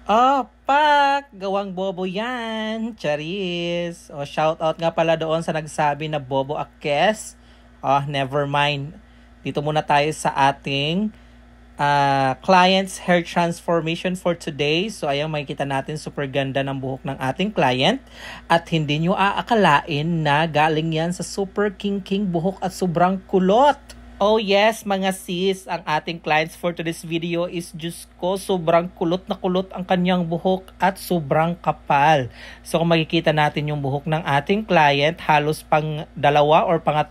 Oh, pak! Gawang bobo yan. Charis. O, shoutout nga pala doon sa nagsabi na bobo akes. Oh, never mind. Dito muna tayo sa ating client's hair transformation for today. So, ayan, makikita natin super ganda ng buhok ng ating client. At hindi nyo aakalain na galing yan sa super king buhok at sobrang kulot. Oh yes, mga sis, ang ating clients for today's video is, Diyos ko, sobrang kulot na kulot ang kanyang buhok at sobrang kapal. So kung makikita natin yung buhok ng ating client, halos pang dalawa or pang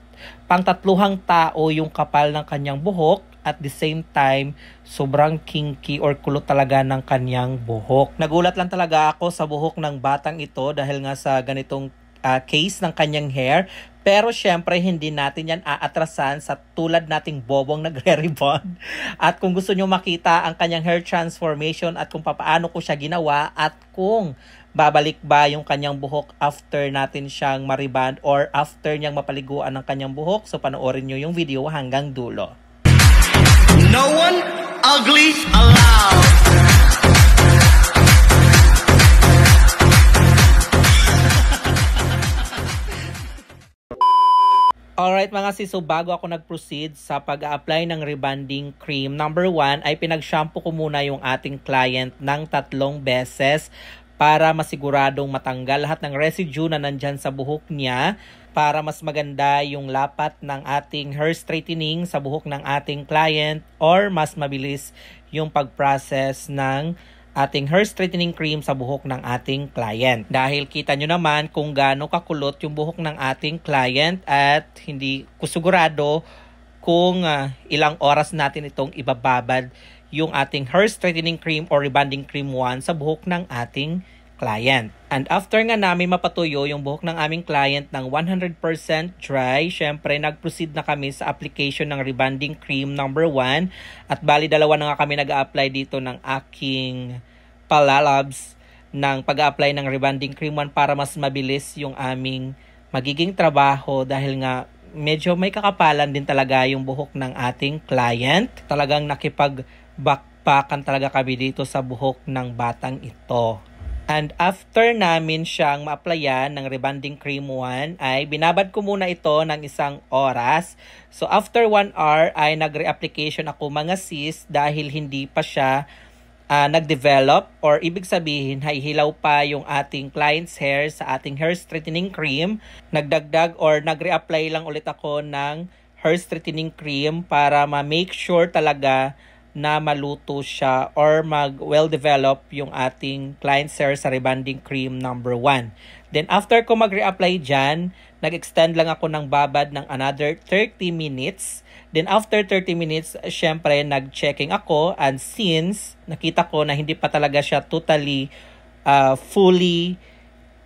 tatluhang tao yung kapal ng kanyang buhok. At the same time, sobrang kinky or kulot talaga ng kanyang buhok. Nagulat lang talaga ako sa buhok ng batang ito dahil nga sa ganitong case ng kanyang hair. Pero syempre, hindi natin yan aatrasan sa tulad nating bobong nagre-rebond. At kung gusto nyo makita ang kanyang hair transformation at kung paano ko siya ginawa at kung babalik ba yung kanyang buhok after natin siyang mariband or after niyang mapaliguan ng kanyang buhok, so panoorin nyo yung video hanggang dulo. No one ugly allowed. Alright mga sis, so bago ako nag-proceed sa pag-a-apply ng rebonding cream, number 1 ay pinag-shampoo ko muna yung ating client ng 3 beses para masiguradong matanggal lahat ng residue na nandyan sa buhok niya, para mas maganda yung lapat ng ating hair straightening sa buhok ng ating client or mas mabilis yung pag-process ng ating hair straightening cream sa buhok ng ating client. Dahil kita nyo naman kung gaano kakulot yung buhok ng ating client at hindi ko sigurado kung ilang oras natin itong ibababad yung ating hair straightening cream or rebonding cream 1 sa buhok ng ating client. And after nga namin mapatuyo yung buhok ng aming client ng 100% dry, syempre nag-proceed na kami sa application ng rebonding cream number 1 at bali dalawa na nga kami nag-a-apply dito ng aking palalabs ng pag-a-apply ng rebonding cream 1 para mas mabilis yung aming magiging trabaho dahil nga medyo may kakapalan din talaga yung buhok ng ating client. Talagang nakipag-backpackan talaga kami dito sa buhok ng batang ito. And after namin siyang ma-applyan ng rebonding cream 1 ay binabad ko muna ito ng 1 oras. So after 1 hour ay nag-reapplication ako mga sis dahil hindi pa siya nag-develop or ibig sabihin ay hilaw pa yung ating client's hair sa ating hair straightening cream. Nagdagdag or nag-reapply lang ulit ako ng hair straightening cream para ma-make sure talaga na maluto siya or mag-well-develop yung ating client's hair sa rebonding cream number 1. Then after ko mag-reapply dyan, nag-extend lang ako ng babad ng another 30 minutes. Then after 30 minutes, syempre nag-checking ako and since nakita ko na hindi pa talaga siya totally fully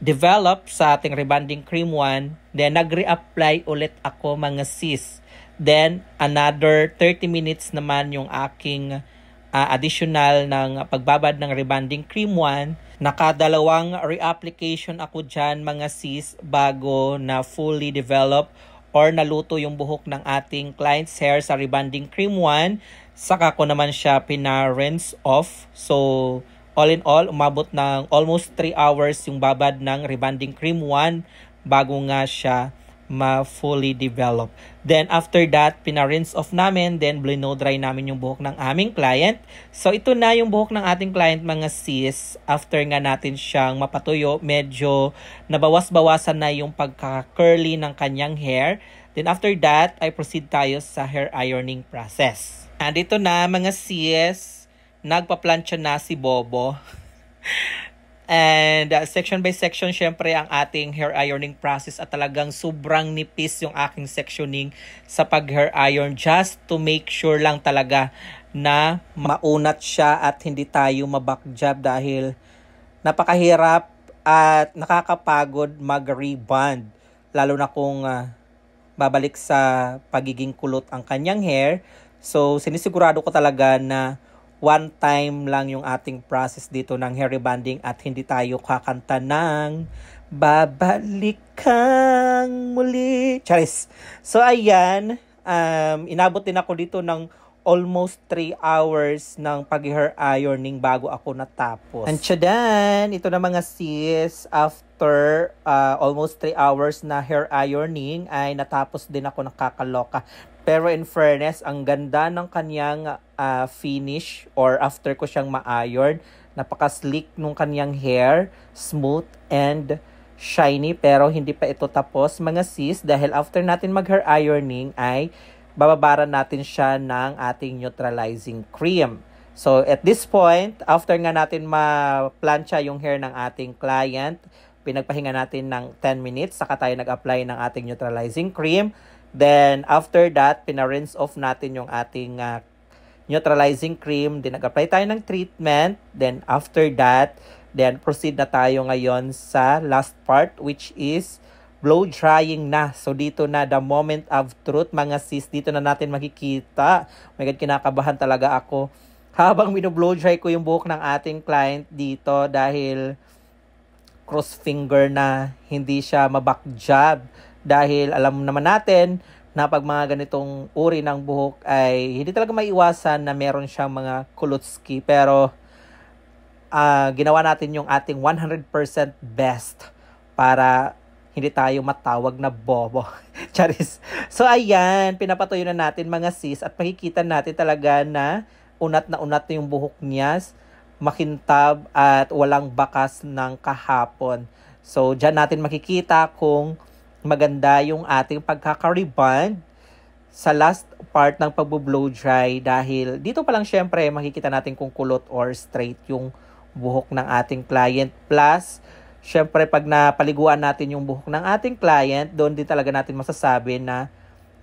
developed sa ating rebonding cream 1, then nag-reapply ulit ako mga sis. Then, another 30 minutes naman yung aking additional ng pagbabad ng rebonding cream 1. Nakadalawang reapplication ako dyan mga sis bago na fully develop or naluto yung buhok ng ating client's hair sa rebonding cream 1. Saka ko naman siya pina-rinse off. So, all in all, umabot ng almost 3 hours yung babad ng rebonding cream 1 bago nga siya ma-fully develop. Then after that, pina-rinse off namin, then blow dry namin yung buhok ng aming client. So ito na yung buhok ng ating client mga sis. After nga natin siyang mapatuyo, medyo nabawas-bawasan na yung pagka-curly ng kanyang hair. Then after that, ay proceed tayo sa hair ironing process. And ito na mga sis, nagpa-plancha na si Bobo. And section by section, syempre ang ating hair ironing process at talagang sobrang nipis yung aking sectioning sa pag-hair iron just to make sure lang talaga na maunat siya at hindi tayo mabackjab dahil napakahirap at nakakapagod mag-rebond. Lalo na kung babalik sa pagiging kulot ang kanyang hair. So sinisigurado ko talaga na one time lang yung ating process dito ng hair rebonding at hindi tayo kakanta ng babalik kang muli. Charis. So ayan, inabot din ako dito ng almost 3 hours ng pag-hair ironing bago ako natapos. And tsadan, ito na mga sis, after almost 3 hours na hair ironing ay natapos din ako, nakakaloka. Pero in fairness, ang ganda ng kanyang finish or after ko siyang ma-iron. Napaka-slick nung kanyang hair, smooth and shiny, pero hindi pa ito tapos mga sis dahil after natin mag-hair ironing ay bababaran natin siya ng ating neutralizing cream. So at this point, after nga natin ma-plancha yung hair ng ating client, pinagpahinga natin ng 10 minutes, saka tayo nag-apply ng ating neutralizing cream. Then after that, pina-rinse off natin yung ating neutralizing cream. Then nag-apply tayo ng treatment. Then after that, then proceed na tayo ngayon sa last part, which is blow drying na. So dito na the moment of truth mga sis. Dito na natin makikita. Oh my God, kinakabahan talaga ako habang binoblow dry ko yung buhok ng ating client dito dahil cross finger na hindi siya maback job. Dahil alam naman natin na pag mga ganitong uri ng buhok ay hindi talaga maiwasan na meron siyang mga kulotski. Pero ginawa natin yung ating 100% best para hindi tayo matawag na bobo. Charis. So ayan, pinapatuyo na natin mga sis at makikita natin talaga na unat na yung buhok niya, makintab at walang bakas ng kahapon. So dyan natin makikita kung maganda yung ating pagkaka-rebond sa last part ng pagbo-blow dry dahil dito pa lang syempre makikita natin kung kulot or straight yung buhok ng ating client. Plus, syempre pag napaliguan natin yung buhok ng ating client, doon din talaga natin masasabi na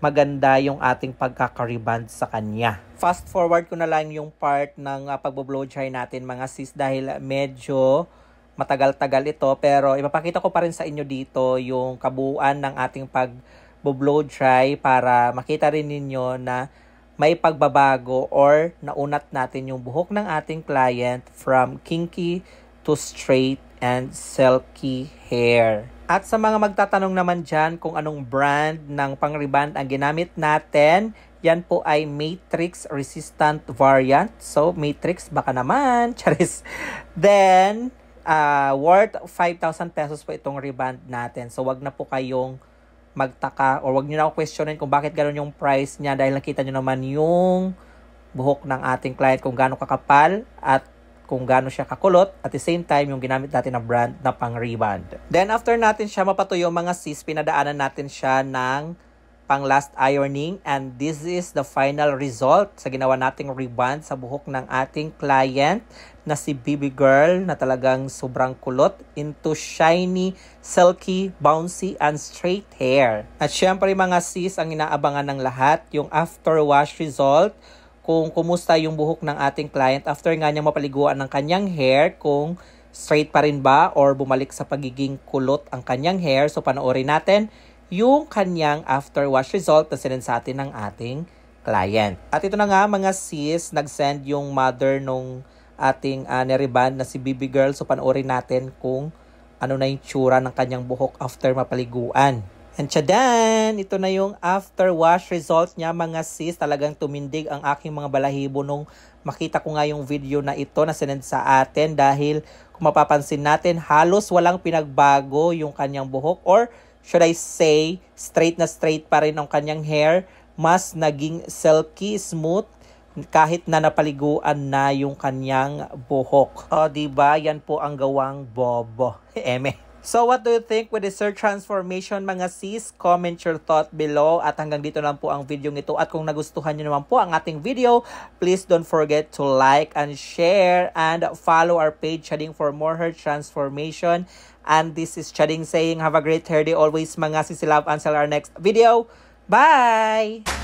maganda yung ating pagkaka-rebond sa kanya. Fast forward ko na lang yung part ng pagbo-blow dry natin mga sis dahil medyo matagal-tagal ito, pero ipapakita ko pa rin sa inyo dito yung kabuuan ng ating pag-blow dry para makita rin ninyo na may pagbabago or naunat natin yung buhok ng ating client from kinky to straight and silky hair. At sa mga magtatanong naman dyan kung anong brand ng pang-rebond ang ginamit natin, yan po ay Matrix Resistant Variant. So, Matrix, baka naman. Charis. Then, worth 5,000 pesos po itong rebond natin. So, wag na po kayong magtaka or wag nyo na ako questionin kung bakit gano'n yung price niya dahil nakita nyo naman yung buhok ng ating client kung gaano kakapal at kung gaano siya kakulot. At the same time, yung ginamit natin na brand na pang-rebond. Then, after natin siya mapatuyo mga sis, pinadaanan natin siya ng pang last ironing and this is the final result sa ginawa nating rebond sa buhok ng ating client na si Baby Girl na talagang sobrang kulot into shiny, silky, bouncy, and straight hair. At syempre mga sis, ang inaabangan ng lahat, yung after wash result, kung kumusta yung buhok ng ating client after nga niya mapaliguan ng kanyang hair, kung straight pa rin ba or bumalik sa pagiging kulot ang kanyang hair. So panoorin natin yung kanyang after wash result na sinend sa atin ng ating client. At ito na nga mga sis, nag-send yung mother nung ating nirebond na si Baby Girl. So panoorin natin kung ano na yung tsura ng kanyang buhok after mapaliguan. And tsadan! Ito na yung after wash result niya mga sis. Talagang tumindig ang aking mga balahibo nung makita ko nga yung video na ito na sinend sa atin dahil kung mapapansin natin halos walang pinagbago yung kanyang buhok or should I say straight na straight pa rin ang kanyang hair. Mas naging silky, smooth kahit na napaliguan na yung kanyang buhok. O diba? Yan po ang gawang bobo. Eme. So what do you think with this hair transformation mga sis? Comment your thought below. At hanggang dito lang po ang video nito. At kung nagustuhan nyo naman po ang ating video, please don't forget to like and share and follow our page Chading for more hair transformation. And this is Chading saying have a great hair day always mga sis. Love until our next video. Bye!